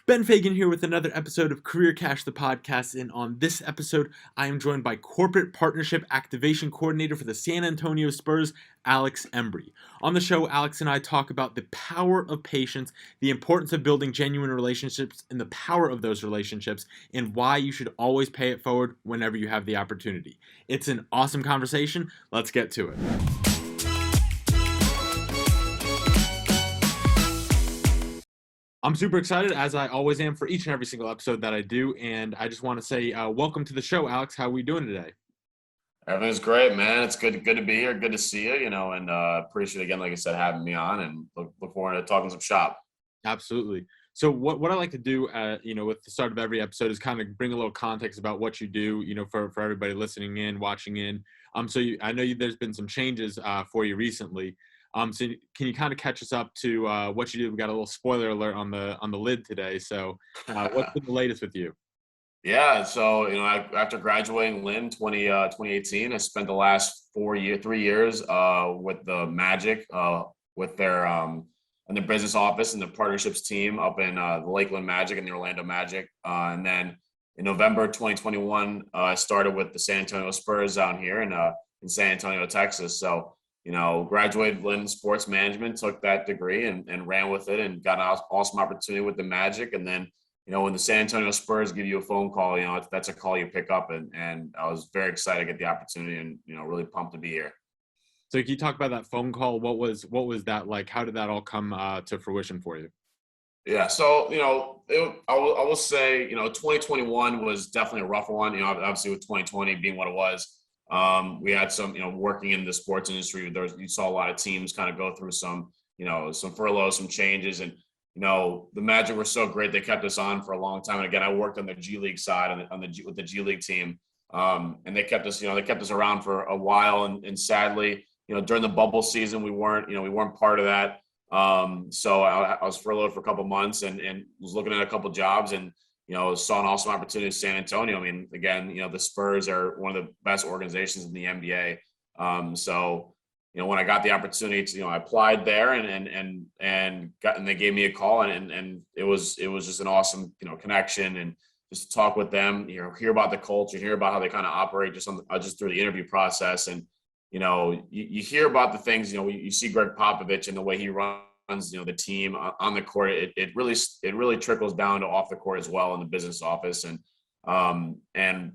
Ben Fagan here with another episode of Career Cash, the podcast. And on this episode, I am joined by Corporate Partnership Activation Coordinator for the San Antonio Spurs, Alex Embree. On the show, Alex and I talk about the power of patience, the importance of building genuine relationships, and the power of those relationships, and why you should always pay it forward whenever you have the opportunity. It's an awesome conversation. Let's get to it. I'm super excited, as I always am, for each and every single episode that I do, and I just want to say welcome to the show, Alex. How are we doing today? Everything's great, man. It's good to be here. Good to see you, and appreciate again, like I said, having me on, and look forward to talking some shop. Absolutely. So what I like to do, with the start of every episode is kind of bring a little context about what you do, for everybody listening in, watching in. I know there's been some changes for you recently. So can you kind of catch us up to what you do? We got a little spoiler alert on the lid today. So what's been the latest with you? Yeah, so after graduating Lynn 2018, I spent the last 3 years with the Magic, with their in the business office and the partnerships team up in the Lakeland Magic and the Orlando Magic, and then in November 2021, I started with the San Antonio Spurs down here in San Antonio, Texas. So graduated Lynn Sports Management, took that degree and ran with it, and got an awesome opportunity with the Magic, and then when the San Antonio Spurs give you a phone call, that's a call you pick up. And I was very excited to get the opportunity and, really pumped to be here. So can you talk about that phone call? What was that like? How did that all come to fruition for you? Yeah. So, I will say, 2021 was definitely a rough one, obviously with 2020 being what it was. We had some, working in the sports industry, you saw a lot of teams kind of go through some furloughs, some changes, and the Magic were so great. They kept us on for a long time. And again, I worked on the G League side with the G League team. And they kept us around for a while. And sadly, during the bubble season, we weren't part of that. So I was furloughed for a couple months and was looking at a couple jobs and, saw an awesome opportunity in San Antonio. I mean, again, the Spurs are one of the best organizations in the NBA. So when I got the opportunity to, I applied there and they gave me a call and it was just an awesome, connection, and just to talk with them, hear about the culture, hear about how they kind of operate just through the interview process. And, you hear about the things, you see Greg Popovich and the way he runs, the team on the court. It really trickles down to off the court as well in the business office. And when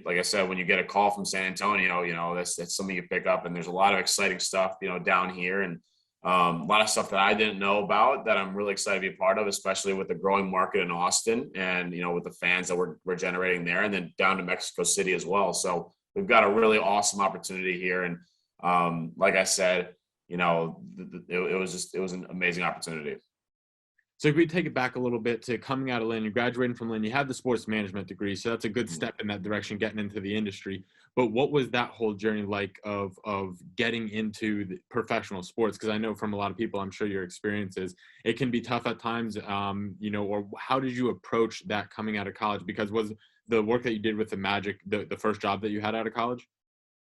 like I said, when you get a call from San Antonio, that's something you pick up, and there's a lot of exciting stuff, down here, and a lot of stuff that I didn't know about that I'm really excited to be a part of, especially with the growing market in Austin and, with the fans that we're generating there, and then down to Mexico City as well. So we've got a really awesome opportunity here. And like I said, it was an amazing opportunity. So if we take it back a little bit to coming out of Lynn, you're graduating from Lynn, you have the sports management degree, so that's a good step in that direction, getting into the industry. But what was that whole journey like of getting into the professional sports? Because I know from a lot of people, I'm sure your experiences, it can be tough at times, or how did you approach that coming out of college? Because was the work that you did with the Magic the first job that you had out of college?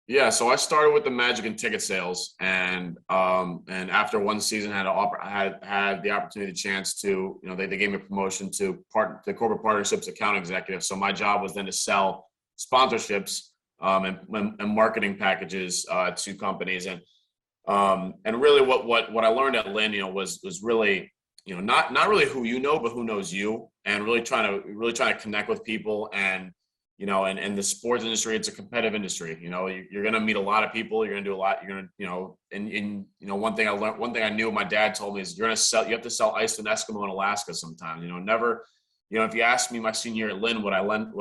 Yeah, so I started with the Magic and ticket sales, and after one season, had the opportunity, chance to, they gave me a promotion to the corporate partnerships account executive. So my job was then to sell sponsorships and marketing packages to companies, and really what I learned at Lynn, was really, not really who but who knows you, and really trying to connect with people. And and the sports industry, it's a competitive industry. You're going to meet a lot of people. You're going to do a lot. You're going to, and one thing I learned, one thing I knew my dad told me is you have to sell ice to an Eskimo in Alaska sometimes. Never, if you asked me my senior year at Lynn, would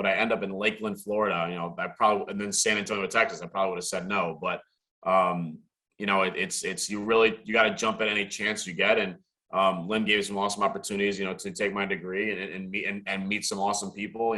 I end up in Lakeland, Florida? I probably, and then San Antonio, Texas, I probably would have said no. But, it's you got to jump at any chance you get. And Lynn gave me some awesome opportunities, to take my degree and meet some awesome people.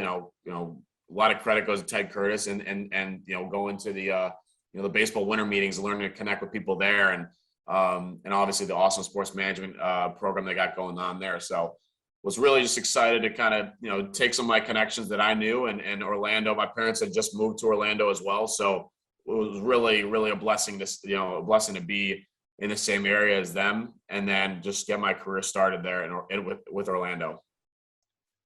A lot of credit goes to Ted Curtis and go into the baseball winter meetings, learning to connect with people there, and obviously the awesome sports management program they got going on there. So was really just excited to kind of take some of my connections that I knew, and Orlando. My parents had just moved to Orlando as well, so it was really a blessing to be in the same area as them, and then just get my career started there with Orlando.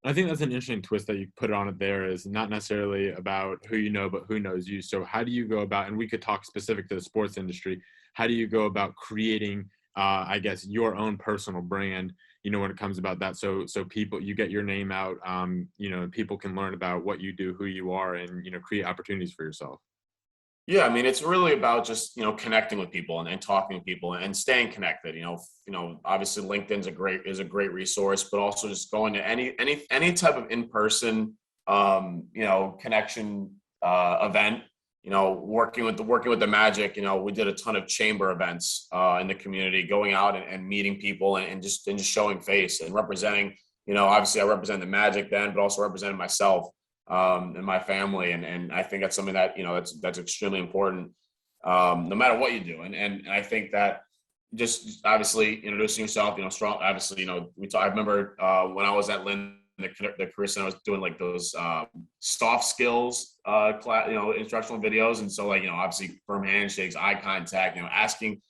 I think that's an interesting twist that you put on it there, is not necessarily about who you know, but who knows you. So how do you go about, and we could talk specific to the sports industry, how do you go about creating, I guess, your own personal brand, when it comes about that? So people, you get your name out, people can learn about what you do, who you are, and, create opportunities for yourself. Yeah, I mean, it's really about just connecting with people and talking to people and staying connected. Obviously LinkedIn's a great resource, but also just going to any type of in person connection event. Working with the Magic. We did a ton of chamber events in the community, going out and meeting people and just showing face and representing. Obviously I represent the Magic then, but also representing myself and my family. And I think that's something that, that's extremely important, no matter what you do. And I think that just obviously introducing yourself, strong, obviously, I remember when I was at Lynn, the career center, I was doing like those soft skills class, instructional videos. And so obviously firm handshakes, eye contact, asking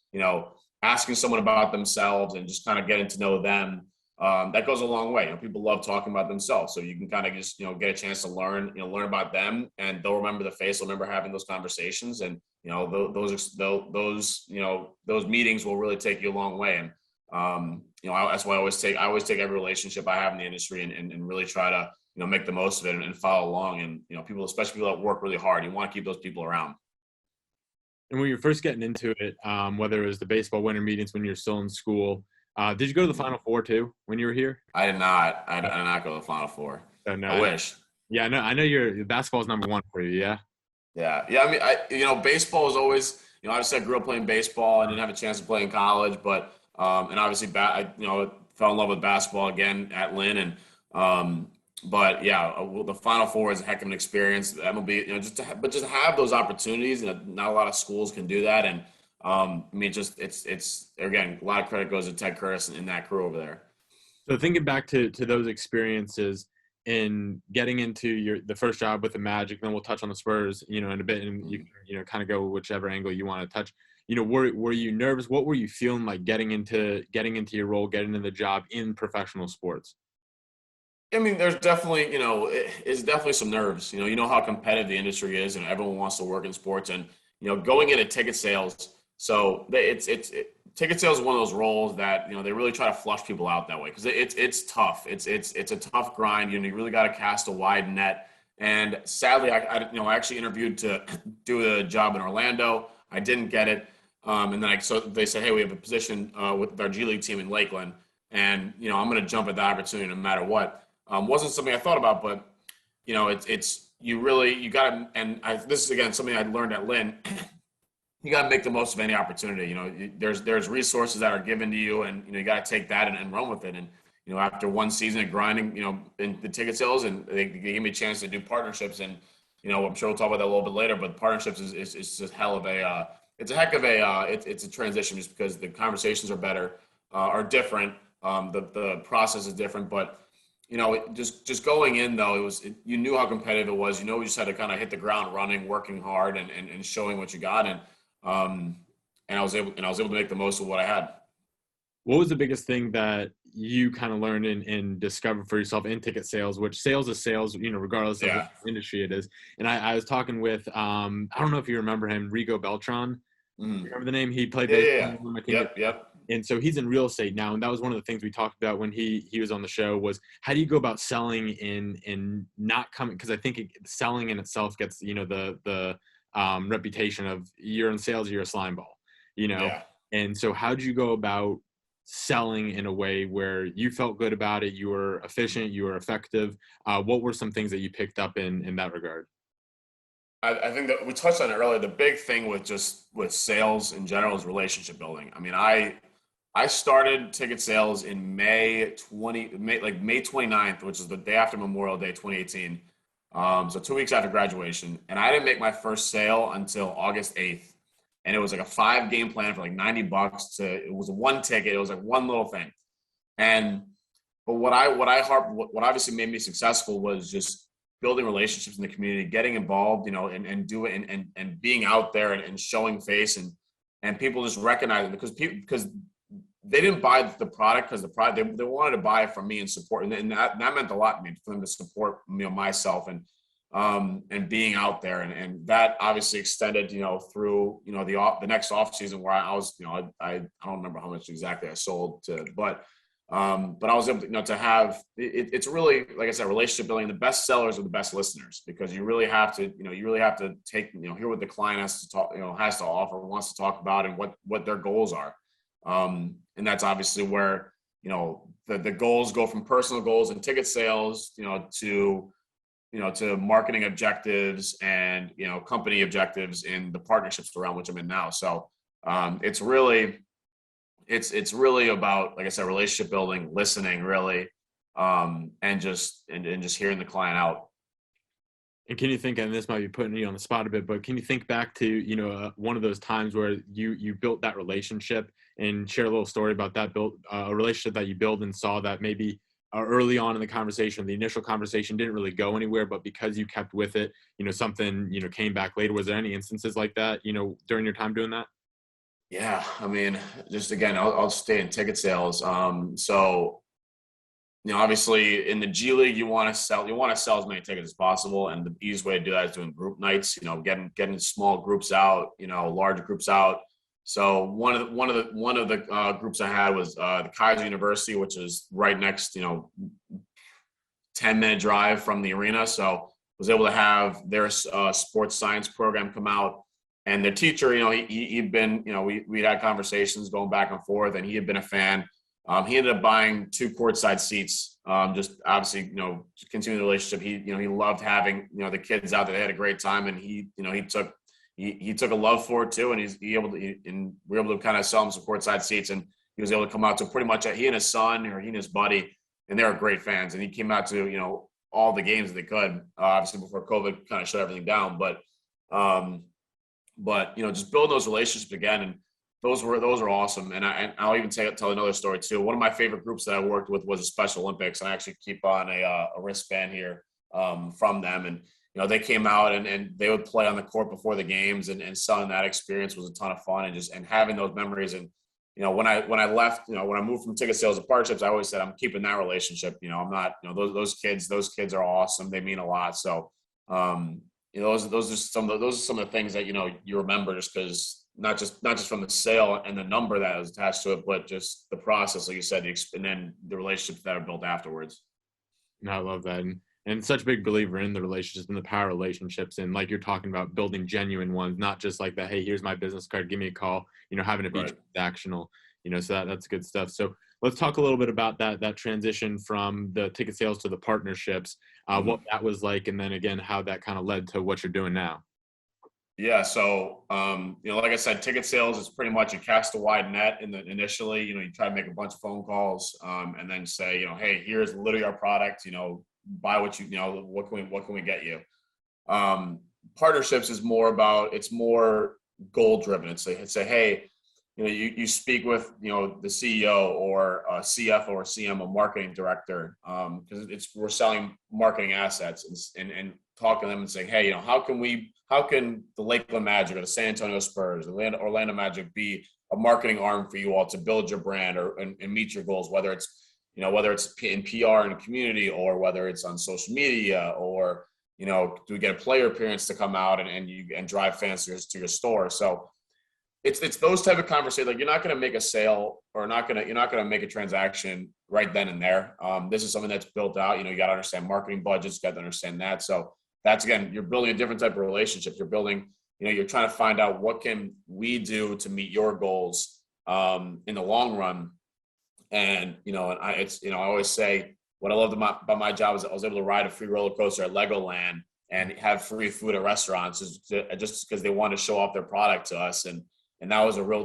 someone about themselves and just kind of getting to know them. That goes a long way. People love talking about themselves, so you can kind of just get a chance to learn about them, and they'll remember the face. They'll remember having those conversations, and those meetings will really take you a long way. And that's why I always take every relationship I have in the industry and really try to make the most of it and follow along. And people, especially people that work really hard, you want to keep those people around. And when you're first getting into it, whether it was the baseball winter meetings when you're still in school, did you go to the Final Four too when you were here? I did not. I did not go to the Final Four. Oh, no, I wish. Yeah, I know your basketball is number one for you. Yeah. Yeah. I mean, baseball is always, obviously I grew up playing baseball. I didn't have a chance to play in college, but and obviously I fell in love with basketball again at Lynn. And but yeah, the Final Four is a heck of an experience. MLB, just to have those opportunities, and not a lot of schools can do that. And I mean, just it's again, a lot of credit goes to Ted Curtis and that crew over there. So thinking back to those experiences in getting into the first job with the Magic, then we'll touch on the Spurs, in a bit, and you kind of go whichever angle you want to touch. Were you nervous? What were you feeling like getting into your role, getting into the job in professional sports? I mean, there's definitely, it's definitely some nerves. You know how competitive the industry is, and everyone wants to work in sports. And going into ticket sales, so ticket sales is one of those roles that they really try to flush people out that way, because it's tough. It's a tough grind. You really got to cast a wide net. And sadly, I actually interviewed to do a job in Orlando. I didn't get it. And then so they said, hey, we have a position with our G League team in Lakeland, and I'm going to jump at the opportunity no matter what. Wasn't something I thought about, but you got to, and this is again something I learned at Lynn. You got to make the most of any opportunity. There's resources that are given to you, and you got to take that and run with it. And after one season of grinding, in the ticket sales, and they gave me a chance to do partnerships, and I'm sure we'll talk about that a little bit later. But partnerships is just hell of a it's a heck of a it's a transition, just because the conversations are better, are different. The process is different, but just going in though, you knew how competitive it was. You just had to kind of hit the ground running, working hard, and showing what you got. And I was able to make the most of what I had. What was the biggest thing that you kind of learned and discovered for yourself in ticket sales, which sales is sales, regardless of what industry it is? And I was talking with, I don't know if you remember him, Rigo Beltran. Mm-hmm. Remember the name? He played baseball. Yep. And so he's in real estate now. And that was one of the things we talked about when he was on the show, was how do you go about selling in not coming? Because I think selling in itself gets, the reputation of you're in sales, you're a slime ball, Yeah. And so how did you go about selling in a way where you felt good about it, you were efficient, you were effective? What were some things that you picked up in that regard? I think that we touched on it earlier. The big thing with sales in general is relationship building. I mean, I started ticket sales in May 29th, which is the day after Memorial Day 2018. So 2 weeks after graduation, and I didn't make my first sale until August 8th. And it was like a 5-game plan for like $90 it was one ticket. It was like one little thing. But what obviously made me successful was just building relationships in the community, getting involved, and being out there and showing face, and people just recognizing, because they didn't buy the product because the product they wanted to buy it from me and support, and that meant a lot to me for them to support myself and being out there, and that obviously extended through the next off season where I was I don't remember how much exactly I sold to, but I was able to to have it's really, like I said, relationship building. The best sellers are the best listeners, because you really have to take hear what the client has to talk has to offer, wants to talk about, and what their goals are. And that's obviously where, the goals go from personal goals and ticket sales, to marketing objectives and, company objectives in the partnerships around which I'm in now. So it's really about, like I said, relationship building, listening really, and just hearing the client out. And can you think, and this might be putting you on the spot a bit, but can you think back to, one of those times where you built that relationship, and share a little story about that a relationship that you built and saw that maybe early on in the conversation, the initial conversation didn't really go anywhere, but because you kept with it, something, came back later. Was there any instances like that, during your time doing that? Yeah. I mean, just again, I'll stay in ticket sales. So, obviously in the G League, you want to sell as many tickets as possible. And the easiest way to do that is doing group nights, getting small groups out, large groups out. So one of the groups I had was the Kaiser University, which is right next, 10-minute drive from the arena. So was able to have their sports science program come out, and their teacher, he'd been, we'd had conversations going back and forth, and he had been a fan. He ended up buying 2 courtside seats. Just obviously, continue the relationship. He loved having, the kids out there. They had a great time, and he took a love for it too. And we were able to kind of sell him some courtside seats, and he was able to come out to pretty much he and his son, or he and his buddy, and they were great fans. And he came out to, all the games that they could, obviously before COVID kind of shut everything down. But just build those relationships again. And those are awesome. And I'll even tell another story too. One of my favorite groups that I worked with was the Special Olympics, and I actually keep on a wristband here from them. And they came out and they would play on the court before the games, and selling that experience was a ton of fun, and having those memories. And when I left, when I moved from ticket sales to partnerships, I always said I'm keeping that relationship. I'm not, those kids are awesome. They mean a lot. So those are some of the things that you remember, just because not just from the sale and the number that was attached to it, but just the process, like you said, and then the relationships that are built afterwards. No, I love that. And such a big believer in the relationships and the power of relationships. And like you're talking about, building genuine ones, not just like that, hey, here's my business card, give me a call, having it be transactional, so that's good stuff. So let's talk a little bit about that transition from the ticket sales to the partnerships, what that was like, and then again, how that kind of led to what you're doing now. Yeah. So, like I said, ticket sales is pretty much you cast a wide net initially, you try to make a bunch of phone calls, and then say, hey, here's literally our product, buy what what can we get you? Partnerships is more about, it's more goal driven. It's say, hey, you speak with, the CEO or a CFO or CM, a marketing director, because we're selling marketing assets, and talking to them and saying, hey, how can the Lakeland Magic or the San Antonio Spurs, the Orlando Magic be a marketing arm for you all to build your brand and meet your goals, whether it's in PR and community, or whether it's on social media, or, do we get a player appearance to come out and drive fans to your store? So it's those type of conversations. Like, you're not going to make a sale, or you're not going to make a transaction right then and there. This is something that's built out. You got to understand marketing budgets, got to understand that. So that's, again, you're building a different type of relationship. You're building, you're trying to find out, what can we do to meet your goals in the long run. And, I always say, what I loved about my job is I was able to ride a free roller coaster at Legoland and have free food at restaurants, just because they wanted to show off their product to us. And that was a real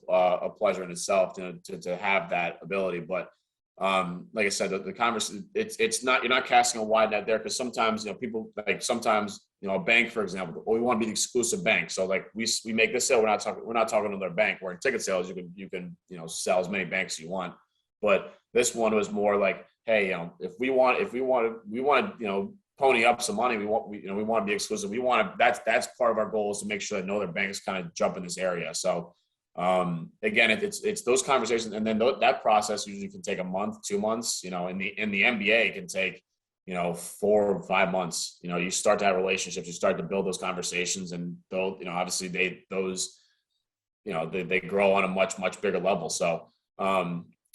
a pleasure in itself to have that ability. But like I said, the conversation, it's not, you're not casting a wide net there, because sometimes, people, like, sometimes, a bank, for example, we want to be the exclusive bank. So, like, we make this sale, we're not talking to their bank. Where in ticket sales, you can sell as many banks as you want. But this one was more like, hey, if we want to pony up some money, we want to be exclusive. That's part of our goal, is to make sure that no other banks kind of jump in this area. So Again, it's those conversations, and then that process usually can take a month, 2 months. In the NBA, it can take 4 or 5 months. You start to have relationships, you start to build those conversations, and they'll obviously they grow on a much bigger level. So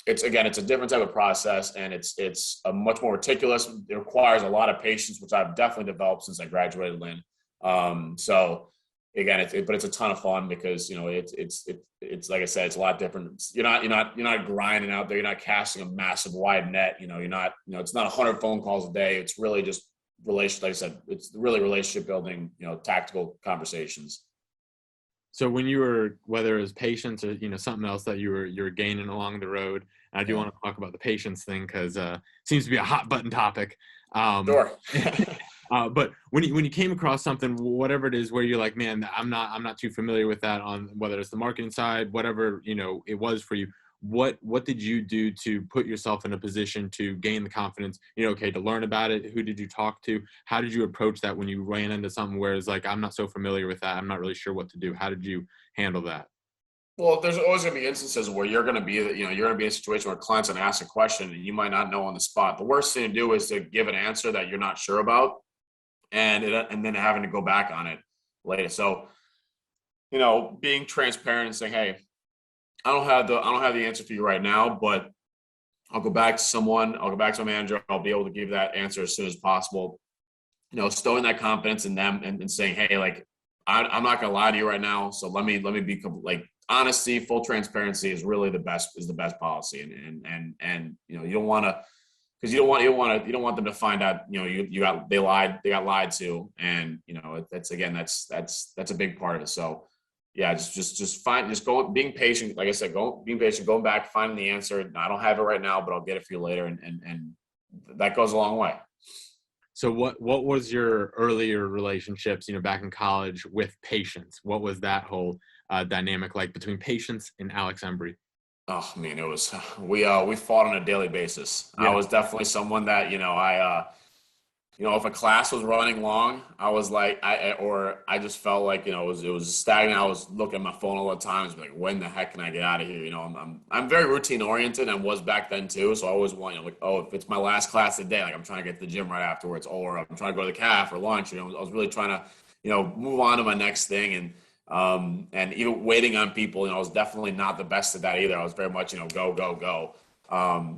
it's a different type of process, and it's a much more meticulous. It requires a lot of patience, which I've definitely developed since I graduated, Lynn. So again, but it's a ton of fun because it's like I said, it's a lot different. You're not grinding out there. You're not casting a massive wide net. You're not it's not 100 phone calls a day. It's really just like I said, it's really relationship building. Tactical conversations. So when you were, whether it was patience or something else that you were gaining along the road, and I do want to talk about the patience thing because it seems to be a hot button topic. Sure. But when you came across something, whatever it is, where you're like, man, I'm not too familiar with that, on whether it's the marketing side, whatever it was for you. What did you do to put yourself in a position to gain the confidence? Okay, to learn about it. Who did you talk to? How did you approach that when you ran into something where it's like, I'm not so familiar with that, I'm not really sure what to do? How did you handle that? Well, there's always going to be instances where you're going to be in a situation where clients going to ask a question and you might not know on the spot. The worst thing to do is to give an answer that you're not sure about, and then having to go back on it later. So, being transparent and saying, hey, I don't have the answer for you right now, but I'll go back to someone. I'll go back to a manager. I'll be able to give that answer as soon as possible. Stowing that confidence in them and saying, hey, like, I'm not gonna lie to you right now. So let me be like, honesty, full transparency is really the best policy. And you don't want to, because you don't want them to find out they got lied to, and that's a big part of it. So yeah, being patient. Like I said, being patient, going back, finding the answer. I don't have it right now, but I'll get it for you later, and that goes a long way. So what was your earlier relationships, back in college, with patience? What was that whole dynamic like between patience and Alex Embree? Oh man, it was we fought on a daily basis. Yeah. I was definitely someone that if a class was running long, I was like, I just felt like it was stagnant. I was looking at my phone all the time, and like, when the heck can I get out of here? I'm very routine oriented, and was back then too. So I always want like, oh, if it's my last class of the day, like I'm trying to get to the gym right afterwards, or I'm trying to go to the caf or lunch. I was really trying to move on to my next thing, and even waiting on people. I was definitely not the best at that either. I was very much go go go.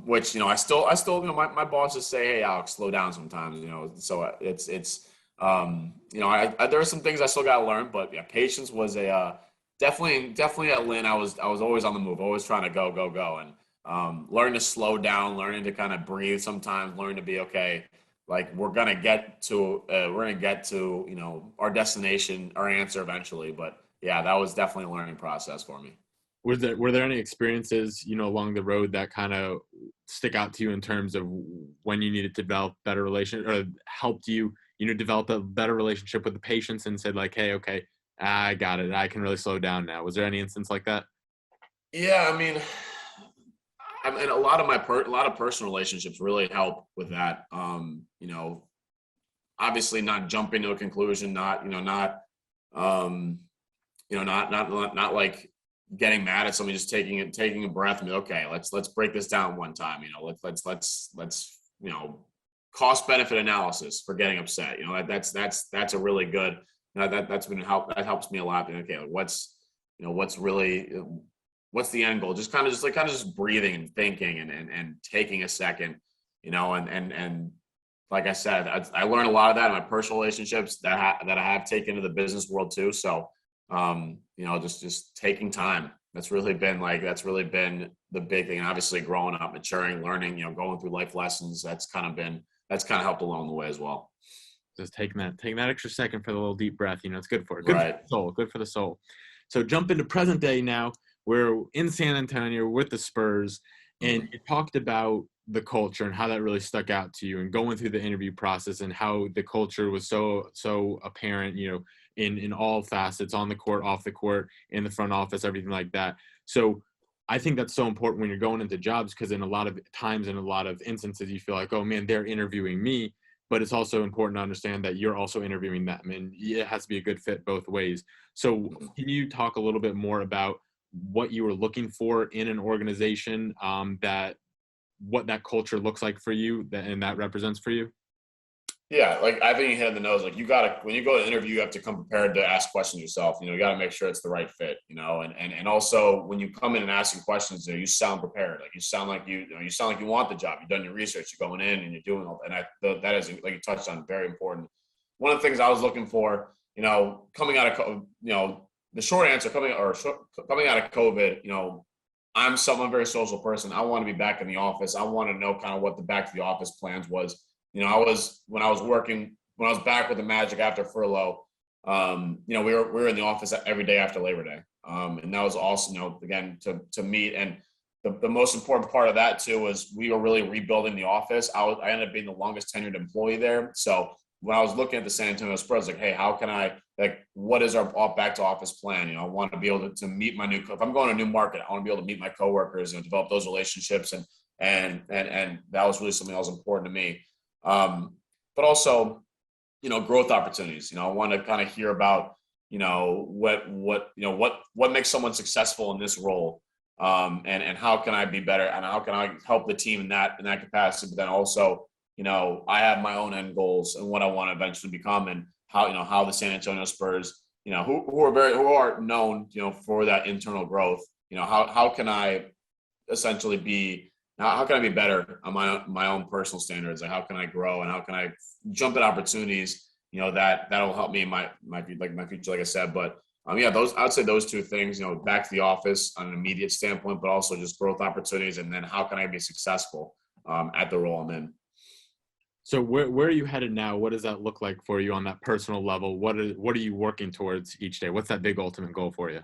Which I still my bosses say, hey Alex, slow down sometimes, so there are some things I still got to learn, but yeah, patience was a definitely at Lynn. I was always on the move, always trying to go go go, and learning to slow down, learning to kind of breathe sometimes, learning to be okay. Like we're gonna get to our destination, our answer eventually. But yeah, that was definitely a learning process for me. Were there any experiences, along the road that kind of stick out to you in terms of when you needed to develop better relation, or helped you, develop a better relationship with the patients and said like, hey, okay, I got it, I can really slow down now? Was there any instance like that? Yeah, I mean, a lot of personal relationships really help with that. Obviously not jumping to a conclusion, not like getting mad at somebody, just taking a breath and be, okay, let's break this down one time. Let's cost benefit analysis for getting upset. That's a really good, that helps me a lot. And okay, what's the end goal? Just kind of breathing and thinking and taking a second, and like I said, I learned a lot of that in my personal relationships that I have taken to the business world too. So just taking time. That's really been the big thing. And obviously growing up, maturing, learning, going through life lessons, that's kind of helped along the way as well. Just taking that extra second for the little deep breath, it's good for it. Right. For the soul, good for the soul. So jump into present day now. We're in San Antonio with the Spurs, and you talked about the culture and how that really stuck out to you, and going through the interview process and how the culture was so apparent, in all facets, on the court, off the court, in the front office, everything like that. So I think that's so important when you're going into jobs, because in a lot of times, in a lot of instances, you feel like, oh man, they're interviewing me, but it's also important to understand that you're also interviewing them, and it has to be a good fit both ways. So can you talk a little bit more about what you were looking for in an organization, that what that culture looks like for you and that represents for you? Yeah, like I think you hit on the nose. Like you gotta, when you go to interview, you have to come prepared to ask questions yourself. You got to make sure it's the right fit. And also when you come in and asking questions, you sound prepared. Like you sound like you sound like you want the job. You've done your research. You're going in and you're doing all. And that is, like you touched on, very important. One of the things I was looking for, coming out of, the short answer coming out of COVID, I'm someone very social person. I want to be back in the office. I want to know kind of what the back to the office plans was. When I was back with the Magic after furlough, we were in the office every day after Labor Day, and that was awesome. Again to meet, and the most important part of that too was we were really rebuilding the office. I ended up being the longest tenured employee there. So when I was looking at the San Antonio Spurs, like, hey, how can I, what is our back to office plan? I want to be able to meet my if I'm going to a new market, I want to be able to meet my coworkers and develop those relationships, and that was really something that was important to me. But also, growth opportunities. I want to kind of hear about, what makes someone successful in this role, and how can I be better, and how can I help the team in that capacity. But then also, I have my own end goals and what I want to eventually become, and how the San Antonio Spurs, who are known, for that internal growth. How can I essentially be. How can I be better on my own personal standards? Like how can I grow, and how can I jump at opportunities, that'll help me in my future, like I said. But I would say those two things, back to the office on an immediate standpoint, but also just growth opportunities, and then how can I be successful at the role I'm in. So where are you headed now? What does that look like for you on that personal level? What are you working towards each day? What's that big ultimate goal for you?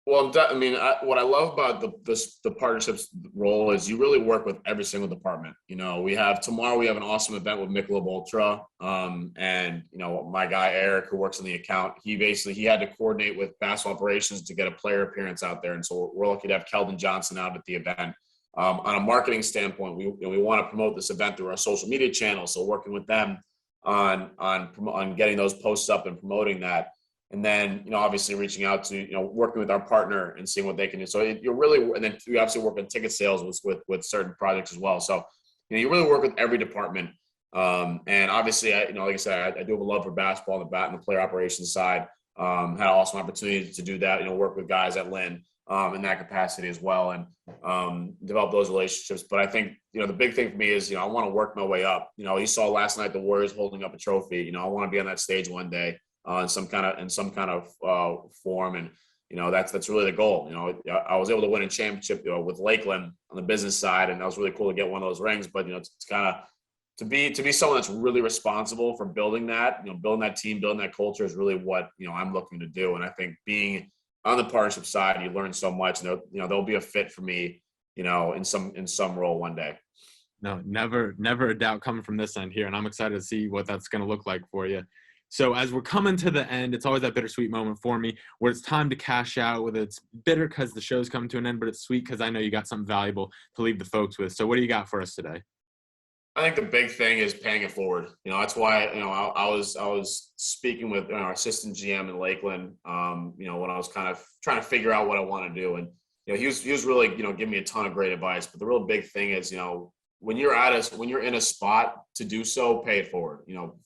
Well, what I love about the partnerships role is you really work with every single department. Tomorrow we have an awesome event with Michelob Ultra, and my guy Eric, who works in the account, he had to coordinate with basketball operations to get a player appearance out there, and so we're lucky to have Keldon Johnson out at the event. On a marketing standpoint, we want to promote this event through our social media channels, so working with them on getting those posts up and promoting that. And then, obviously reaching out to, working with our partner and seeing what they can do. So and then we obviously work on ticket sales with certain projects as well. So, you really work with every department. And obviously, like I said, I do have a love for basketball on the player operations side. Had an awesome opportunity to do that, work with guys at Lynn in that capacity as well, and develop those relationships. But I think, the big thing for me is, I want to work my way up. You saw last night the Warriors holding up a trophy. I want to be on that stage one day. In some kind of form, and that's really the goal. I was able to win a championship with Lakeland on the business side, and that was really cool to get one of those rings. But it's kind of to be someone that's really responsible for building that, building that team, building that culture is really what I'm looking to do. And I think being on the partnership side, you learn so much. And there'll be a fit for me, in some role one day. No, never a doubt coming from this end here, and I'm excited to see what that's going to look like for you. So as we're coming to the end, it's always that bittersweet moment for me where it's time to cash out. Whether it's bitter because the show's coming to an end, but it's sweet because I know you got something valuable to leave the folks with. So what do you got for us today? I think the big thing is paying it forward. That's why, I was speaking with our assistant GM in Lakeland, when I was kind of trying to figure out what I want to do. And, he was really, giving me a ton of great advice. But the real big thing is, when you're in a spot to do so, pay it forward.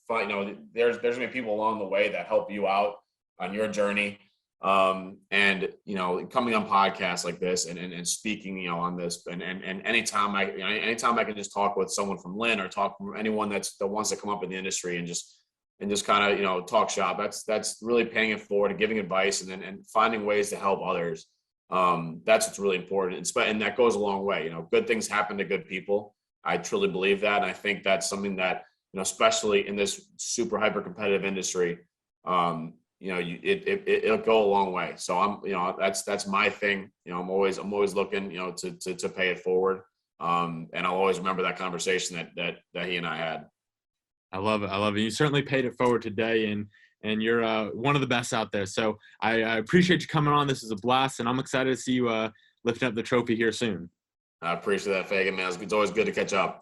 There's gonna be people along the way that help you out on your journey. And coming on podcasts like this and speaking, on this, and anytime I can just talk with someone from Lynn or talk from anyone that wants to come up in the industry and just kind of talk shop. That's really paying it forward and giving advice and finding ways to help others. That's what's really important. And that goes a long way. Good things happen to good people. I truly believe that. And I think that's something that, especially in this super hyper competitive industry, it'll go a long way. So that's my thing. I'm always looking, to pay it forward. And I'll always remember that conversation that he and I had. I love it. You certainly paid it forward today, and you're one of the best out there. So I appreciate you coming on. This is a blast, and I'm excited to see you lifting up the trophy here soon. I appreciate that, Fagan, man. It's always good to catch up.